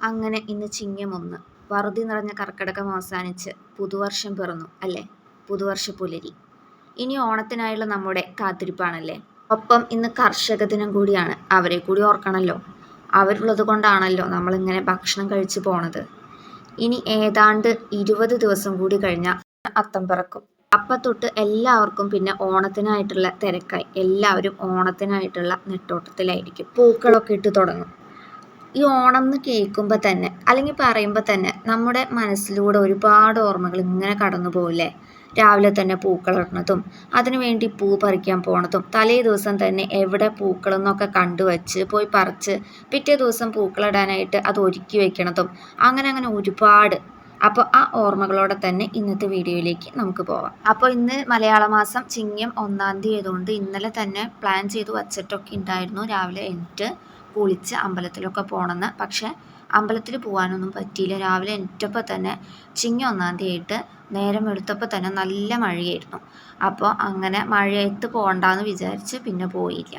അങ്ങനെ ഇന്ന് ചിങ്ങം 1 വറുതി നിറഞ്ഞ കർക്കിടകം അവസാനിച്ച് പുതുവർഷം പിറന്നു അല്ലേ? പുതുവർഷ പുലരി. ഇനി ഓണത്തിനായുള്ള നമ്മുടെ കാത്തിരിപ്പാണല്ലേ? ഒപ്പം ഇന്ന് കർഷക ദിനം കൂടിയാണ്. അവരെ കൂടി ഓർക്കണമല്ലോ. അവരുള്ളത് കൊണ്ടാണല്ലോ നമ്മളിങ്ങനെ ഭക്ഷണം കഴിച്ചു പോണത്. ഇനി ഏതാണ്ട് 20 ദിവസം കൂടി കഴിഞ്ഞാൽ അത്തം പിറക്കും. അപ്പം തൊട്ട് എല്ലാവർക്കും പിന്നെ ഓണത്തിനായിട്ടുള്ള തിരക്കായി. എല്ലാവരും ഓണത്തിനായിട്ടുള്ള നെട്ടോട്ടത്തിലായിരിക്കും. പൂക്കളൊക്കെ ഇട്ട് തുടങ്ങും. ഈ ഓണം എന്ന് കേൾക്കുമ്പോൾ തന്നെ അല്ലെങ്കിൽ പറയുമ്പോൾ തന്നെ നമ്മുടെ മനസ്സിലൂടെ ഒരുപാട് ഓർമ്മകൾ ഇങ്ങനെ കടന്നു പോകില്ലേ? രാവിലെ തന്നെ പൂക്കളിടുന്നതും അതിനുവേണ്ടി പൂ പറിക്കാൻ പോണതും തലേ ദിവസം തന്നെ എവിടെ പൂക്കളെന്നൊക്കെ കണ്ടുവച്ച് പോയി പറിച്ച് പിറ്റേ ദിവസം പൂക്കളിടാനായിട്ട് അത് ഒരുക്കി വെക്കണതും അങ്ങനെ ഒരുപാട്. അപ്പോൾ ആ ഓർമ്മകളോടെ തന്നെ ഇന്നത്തെ വീഡിയോയിലേക്ക് നമുക്ക് പോവാം. അപ്പോൾ ഇന്ന് മലയാള മാസം ചിങ്ങം 1-ാം തീയതി ആയതുകൊണ്ട് ഇന്നലെ തന്നെ പ്ലാൻ ചെയ്ത് വച്ചിട്ടൊക്കെ ഉണ്ടായിരുന്നു രാവിലെ എണീറ്റ് കുളിച്ച് അമ്പലത്തിലൊക്കെ പോകണമെന്ന്. പക്ഷേ അമ്പലത്തിൽ പോകാനൊന്നും പറ്റിയില്ല. രാവിലെ എണീറ്റപ്പോൾ തന്നെ ചിങ്ങം 1-ാം തീയതി ആയിട്ട് നേരം എടുത്തപ്പോൾ തന്നെ നല്ല മഴയായിരുന്നു. അപ്പോൾ അങ്ങനെ മഴയത്ത് പോകണ്ടെന്ന് വിചാരിച്ച് പിന്നെ പോയില്ല.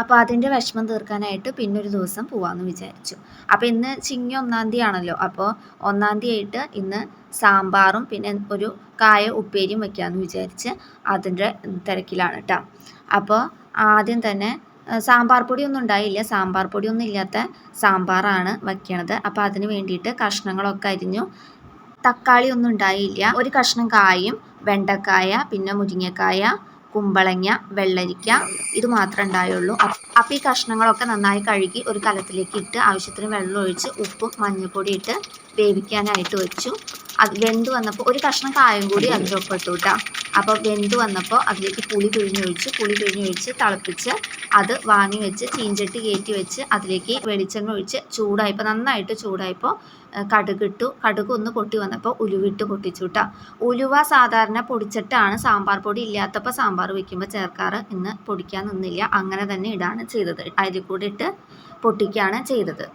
അപ്പോൾ അതിൻ്റെ വിഷമം തീർക്കാനായിട്ട് പിന്നെ ഒരു ദിവസം പോകാമെന്ന് വിചാരിച്ചു. അപ്പോൾ ഇന്ന് ചിങ്ങം 1-ാം തീയതി ആണല്ലോ. അപ്പോൾ 1-ാം തീയതി ആയിട്ട് ഇന്ന് സാമ്പാറും പിന്നെ ഒരു കായ ഉപ്പേരിയും വയ്ക്കാമെന്ന് വിചാരിച്ച് അതിൻ്റെ തിരക്കിലാണ് കേട്ടോ. അപ്പോൾ ആദ്യം തന്നെ സാമ്പാർ പൊടിയൊന്നും ഉണ്ടായില്ല. സാമ്പാർ പൊടിയൊന്നും ഇല്ലാത്ത സാമ്പാറാണ് വയ്ക്കണത്. അപ്പോൾ അതിന് വേണ്ടിയിട്ട് കഷ്ണങ്ങളൊക്കെ അരിഞ്ഞു. തക്കാളി ഒന്നും ഉണ്ടായില്ല. ഒരു കഷ്ണം കായും വെണ്ടക്കായ പിന്നെ മുരിങ്ങക്കായ കുമ്പളങ്ങ വെള്ളരിക്ക ഇത് മാത്രമേ ഉണ്ടായുള്ളൂ. അപ്പോൾ ഈ കഷ്ണങ്ങളൊക്കെ നന്നായി കഴുകി ഒരു കലത്തിലേക്ക് ഇട്ട് ആവശ്യത്തിന് വെള്ളം ഒഴിച്ച് ഉപ്പും മഞ്ഞൾപ്പൊടി ഇട്ട് വേവിക്കാനായിട്ട് വെച്ചു. അത് വെന്ത് വന്നപ്പോൾ ഒരു കഷ്ണം കായം കൂടി അതിലൊപ്പം ഇട്ടു കേട്ടോ. അപ്പോൾ വെന്ത് വന്നപ്പോൾ അതിലേക്ക് പുളി പിഴിഞ്ഞൊഴിച്ച് തിളപ്പിച്ച് അത് വാങ്ങി വെച്ച് ചീഞ്ചട്ടി കയറ്റി വെച്ച് അതിലേക്ക് വെളിച്ചെണ്ണ ഒഴിച്ച് ചൂടായപ്പോൾ നന്നായിട്ട് ചൂടായപ്പോൾ കടുകിട്ടു. കടുക് ഒന്ന് പൊട്ടി വന്നപ്പോൾ ഉലുവിട്ട് പൊട്ടിച്ചു കേട്ടോ. ഉലുവ സാധാരണ പൊടിച്ചിട്ടാണ് സാമ്പാർ പൊടി ഇല്ലാത്തപ്പോൾ സാമ്പാർ വയ്ക്കുമ്പോൾ ചേർക്കാറ്. ഇന്ന് പൊടിക്കാൻ നിന്നില്ല, അങ്ങനെ തന്നെ ഇടാണ് ചെയ്തത്. അതിൽ കൂടി ഇട്ട് പൊട്ടിക്കുകയാണ് ചെയ്തത്.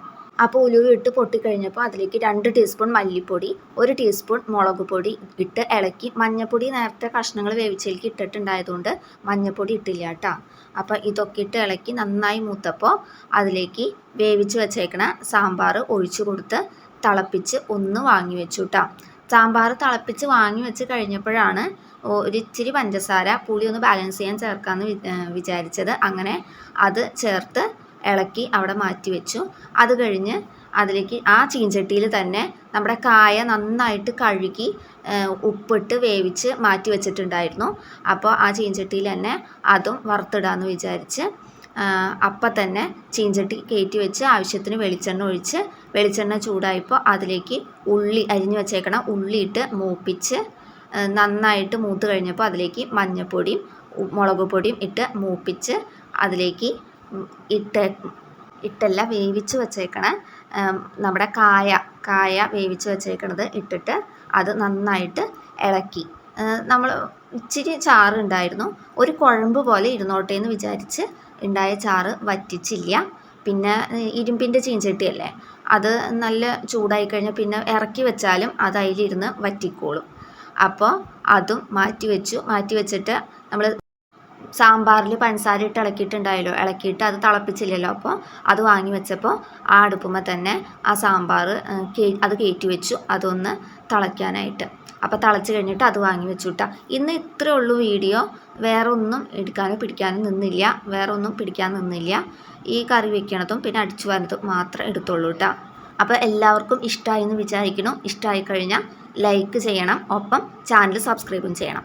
അപ്പോൾ ഉലുവ ഇട്ട് പൊട്ടിക്കഴിഞ്ഞപ്പോൾ അതിലേക്ക് 2 ടീസ്പൂൺ മല്ലിപ്പൊടി 1 ടീസ്പൂൺ മുളക് പൊടി ഇട്ട് ഇളക്കി. മഞ്ഞൾപ്പൊടി നേരത്തെ കഷ്ണങ്ങൾ വേവിച്ചതിലേക്ക് ഇട്ടിട്ടുണ്ടായതുകൊണ്ട് മഞ്ഞൾപ്പൊടി ഇട്ടില്ല കേട്ടോ. അപ്പോൾ ഇതൊക്കെ ഇട്ട് ഇളക്കി നന്നായി മൂത്തപ്പോൾ അതിലേക്ക് വേവിച്ച് വെച്ചേക്കണ സാമ്പാർ ഒഴിച്ചു കൊടുത്ത് തിളപ്പിച്ച് ഒന്ന് വാങ്ങി വെച്ചു കേട്ടോ. സാമ്പാർ തിളപ്പിച്ച് വാങ്ങി വെച്ച് കഴിഞ്ഞപ്പോഴാണ് ഒരിച്ചിരി പഞ്ചസാര പുളി ഒന്ന് ബാലൻസ് ചെയ്യാൻ ചേർക്കാമെന്ന് വിചാരിച്ചത്. അങ്ങനെ അത് ചേർത്ത് ഇളക്കി അവിടെ മാറ്റി വെച്ചു. അത് കഴിഞ്ഞ് അതിലേക്ക് ആ ചീഞ്ചട്ടിയിൽ തന്നെ നമ്മുടെ കായ നന്നായിട്ട് കഴുകി ഉപ്പിട്ട് വേവിച്ച് മാറ്റി വെച്ചിട്ടുണ്ടായിരുന്നു. അപ്പോൾ ആ ചീഞ്ചട്ടിയിൽ തന്നെ അതും വറുത്തിടാമെന്ന് വിചാരിച്ച് അപ്പം തന്നെ ചീഞ്ചട്ടി കയറ്റി വെച്ച് ആവശ്യത്തിന് വെളിച്ചെണ്ണ ഒഴിച്ച് വെളിച്ചെണ്ണ ചൂടായപ്പോൾ അതിലേക്ക് ഉള്ളി അരിഞ്ഞു വെച്ചേക്കണം ഉള്ളിയിട്ട് മൂപ്പിച്ച് നന്നായിട്ട് മൂത്ത് കഴിഞ്ഞപ്പോൾ അതിലേക്ക് മഞ്ഞൾപ്പൊടിയും മുളക് പൊടിയും ഇട്ട് മൂപ്പിച്ച് അതിലേക്ക് ഇട്ടല്ല വേവിച്ച് വെച്ചേക്കണ നമ്മുടെ കായ വേവിച്ച് വെച്ചേക്കണത് ഇട്ടിട്ട് അത് നന്നായിട്ട് ഇളക്കി. നമ്മൾ ഇച്ചിരി ചാറ് ഉണ്ടായിരുന്നു, ഒരു കുഴമ്പ് പോലെ ഇരുന്നോട്ടെ എന്ന് വിചാരിച്ച് ഉണ്ടായ ചാറ് വറ്റിച്ചില്ല. പിന്നെ ഇരുമ്പിൻ്റെ ചീഞ്ചട്ടിയല്ലേ, അത് നല്ല ചൂടായി കഴിഞ്ഞാൽ പിന്നെ ഇറക്കി വെച്ചാലും അത് അതിലിരുന്ന് വറ്റിക്കോളും. അപ്പോൾ അതും മാറ്റി വെച്ചിട്ട് നമ്മൾ സാമ്പാറിൽ പഞ്ചസാര ഇട്ട് ഇളക്കിയിട്ട് അത് തിളപ്പിച്ചില്ലല്ലോ. അപ്പോൾ അത് വാങ്ങി വെച്ചപ്പോൾ ആ അടുപ്പുമ്പോൾ തന്നെ ആ സാമ്പാർ അത് കയറ്റി വെച്ചു അതൊന്ന് തിളയ്ക്കാനായിട്ട്. അപ്പോൾ തിളച്ച് കഴിഞ്ഞിട്ട് അത് വാങ്ങി വെച്ചു കേട്ടോ. ഇന്ന് ഇത്രയേ ഉള്ളൂ വീഡിയോ. വേറെ ഒന്നും പിടിക്കാനും നിന്നില്ല. ഈ കറി വെക്കണതും പിന്നെ അടിച്ചു വരുന്നതും മാത്രമേ എടുത്തുള്ളൂ കേട്ടോ. അപ്പോൾ എല്ലാവർക്കും ഇഷ്ടമായി എന്ന് വിചാരിക്കുന്നു. ഇഷ്ടമായി കഴിഞ്ഞാൽ ലൈക്ക് ചെയ്യണം, ഒപ്പം ചാനൽ സബ്സ്ക്രൈബും ചെയ്യണം.